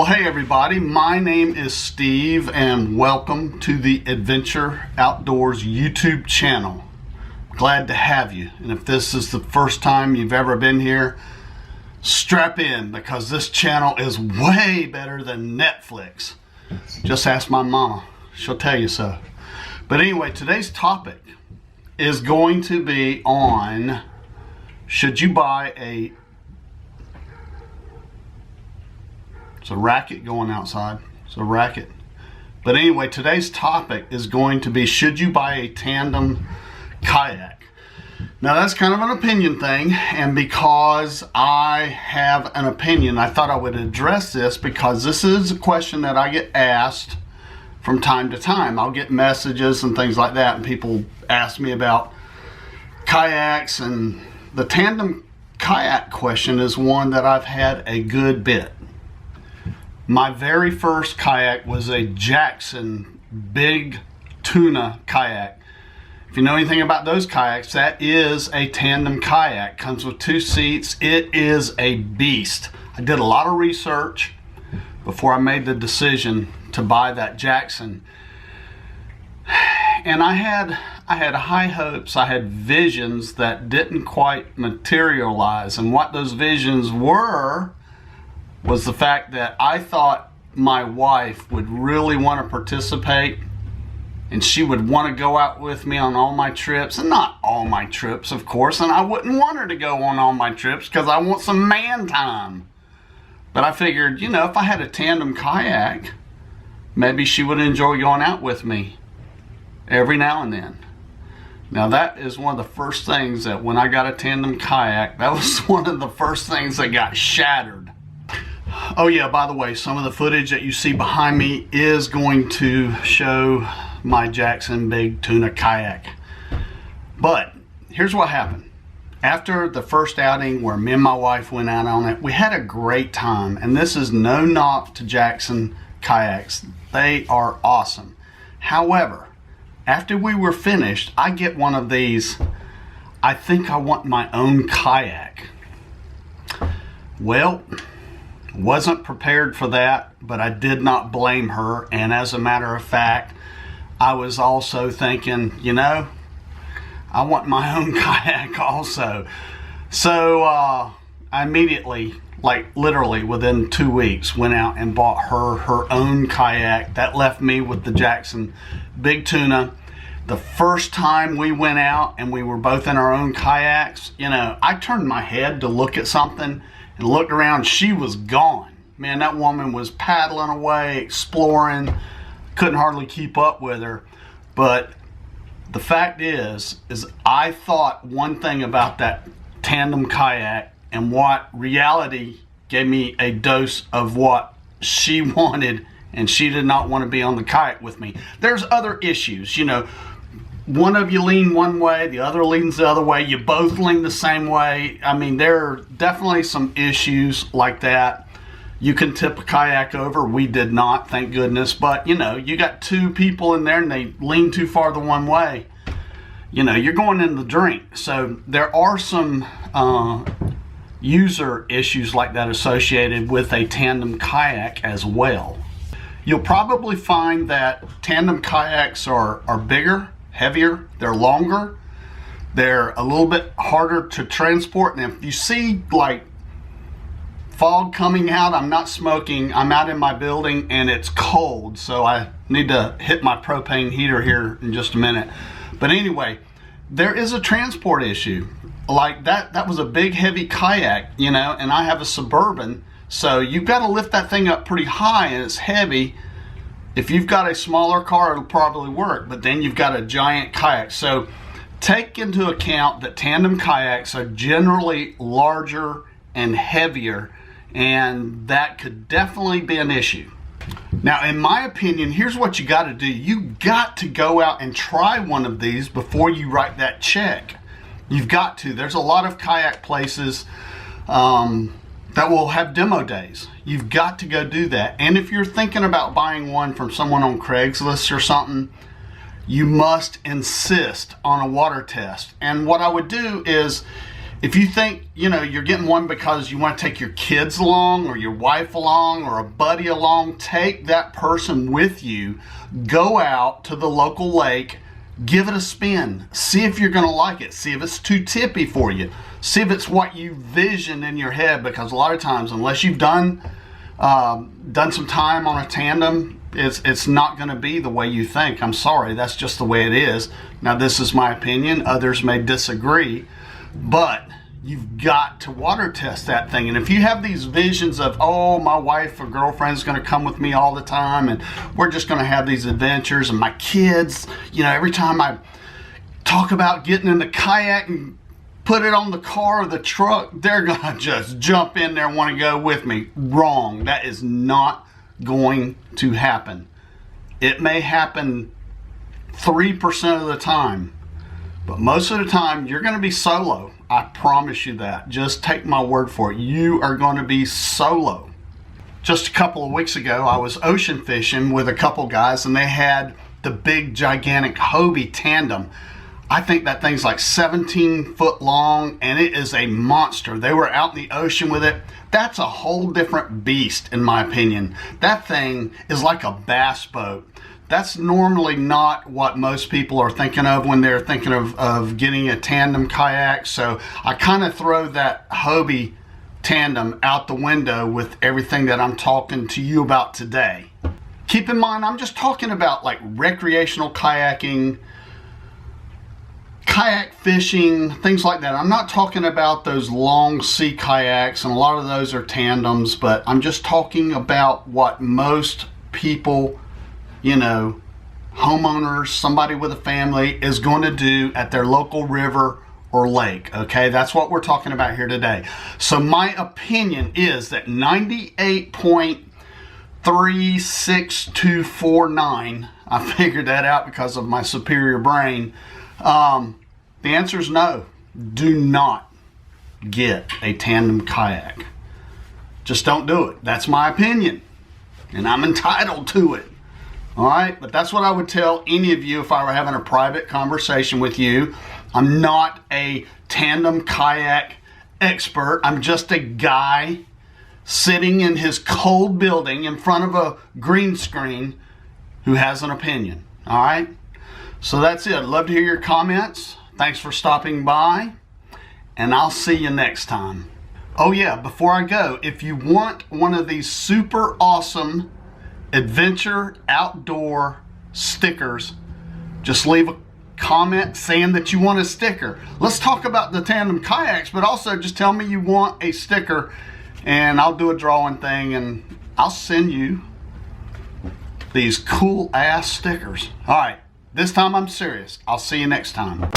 Well, hey everybody, my name is Steve and welcome to the Adventure Outdoors YouTube channel. Glad to have you. And if this is the first time you've ever been here, strap in because this channel is way better than Netflix. Just ask my mama, she'll tell you so. But anyway, today's topic is going to be on should you buy a It's a racket going outside. It's a racket. But anyway, today's topic is going to be, should you buy a tandem kayak? Now that's kind of an opinion thing, and because I have an opinion, I thought I would address this because this is a question that I get asked from time to time. I'll get messages and things like that, and people ask me about kayaks, and the tandem kayak question is one that I've had a good bit. My very first kayak was a Jackson big tuna kayak. If you know anything about those kayaks, that is a tandem kayak. Comes with 2 seats. It is a beast. I did a lot of research before I made the decision to buy that Jackson. And I had high hopes. I had visions that didn't quite materialize. And what those visions were was the fact that I thought my wife would really want to participate and she would want to go out with me on all my trips, and not all my trips, of course, and I wouldn't want her to go on all my trips because I want some man time. But I figured, you know, if I had a tandem kayak, maybe she would enjoy going out with me every now and then. Now that is one of the first things that when I got a tandem kayak, that was one of the first things that got shattered. Oh yeah, by the way, some of the footage that you see behind me is going to show my Jackson big tuna kayak. But here's what happened. After the first outing where me and my wife went out on it, we had a great time. And this is no knock to Jackson kayaks. They are awesome. However, after we were finished, I get one of these, I think I want my own kayak. Well, wasn't prepared for that, but I did not blame her. And as a matter of fact, I was also thinking, you know, I want my own kayak also. So I immediately, like literally within 2 weeks, went out and bought her own kayak. That left me with the Jackson big tuna. The first time we went out and we were both in our own kayaks, you know, I turned my head to look at something and looked around. She was gone. Man, that woman was paddling away, exploring. Couldn't hardly keep up with her. But the fact is I thought one thing about that tandem kayak, and what reality gave me a dose of what she wanted, and she did not want to be on the kayak with me. There's other issues, you know. One of you lean one way, the other leans the other way, you both lean the same way. I mean, there are definitely some issues like that. You can tip a kayak over. We did not, thank goodness. But, you know, you got 2 people in there and they lean too far the one way. You know, you're going in the drink. So there are some user issues like that associated with a tandem kayak as well. You'll probably find that tandem kayaks are bigger, heavier, they're longer, they're a little bit harder to transport. And if you see like fog coming out, I'm not smoking, I'm out in my building and it's cold, so I need to hit my propane heater here in just a minute. But anyway, there is a transport issue. Like that was a big heavy kayak, you know, and I have a Suburban, so you've got to lift that thing up pretty high and it's heavy. If you've got a smaller car, it'll probably work, but then you've got a giant kayak. So take into account that tandem kayaks are generally larger and heavier, and that could definitely be an issue. Now, in my opinion, here's what you got to do. You got to go out and try one of these before you write that check. You've got to. There's a lot of kayak places that will have demo days. You've got to go do that. And if you're thinking about buying one from someone on Craigslist or something, you must insist on a water test. And what I would do is If you think, you know, you're getting one because you want to take your kids along or your wife along or a buddy along, take that person with you. Go out to the local lake, give it a spin. See if you're going to like it. See if it's too tippy for you. See if it's what you vision in your head, because a lot of times, unless you've done some time on a tandem, it's not going to be the way you think. I'm sorry, that's just the way it is. Now, this is my opinion. Others may disagree, but you've got to water test that thing. And if you have these visions of, oh, my wife or girlfriend's going to come with me all the time and we're just going to have these adventures, and my kids, you know, every time I talk about getting in the kayak and put it on the car or the truck, they're going to just jump in there and want to go with me. Wrong. That is not going to happen. It may happen 3% of the time, but most of the time you're going to be solo. I promise you that. Just take my word for it. You are going to be solo. Just a couple of weeks ago, I was ocean fishing with a couple guys, and they had the big, gigantic Hobie tandem. I think that thing's like 17 foot long, and it is a monster. They were out in the ocean with it. That's a whole different beast, in my opinion. That thing is like a bass boat. That's normally not what most people are thinking of when they're thinking of getting a tandem kayak. So I kind of throw that Hobie tandem out the window with everything that I'm talking to you about today. Keep in mind, I'm just talking about like recreational kayaking, kayak fishing, things like that. I'm not talking about those long sea kayaks, and a lot of those are tandems, but I'm just talking about what most people, you know, homeowners, somebody with a family is going to do at their local river or lake. Okay, that's what we're talking about here today. So my opinion is that 98.36249, I figured that out because of my superior brain. The answer is no. Do not get a tandem kayak. Just don't do it. That's my opinion, and I'm entitled to it. All right, but that's what I would tell any of you if I were having a private conversation with you. I'm not a tandem kayak expert. I'm just a guy sitting in his cold building in front of a green screen who has an opinion. All right, so that's it. I'd love to hear your comments. Thanks for stopping by, and I'll see you next time. Oh yeah, before I go, if you want one of these super awesome Adventure Outdoor stickers, just leave a comment saying that you want a sticker. Let's talk about the tandem kayaks, but also just tell me you want a sticker, and I'll do a drawing thing, and I'll send you these cool ass stickers. All right, this time I'm serious. I'll see you next time.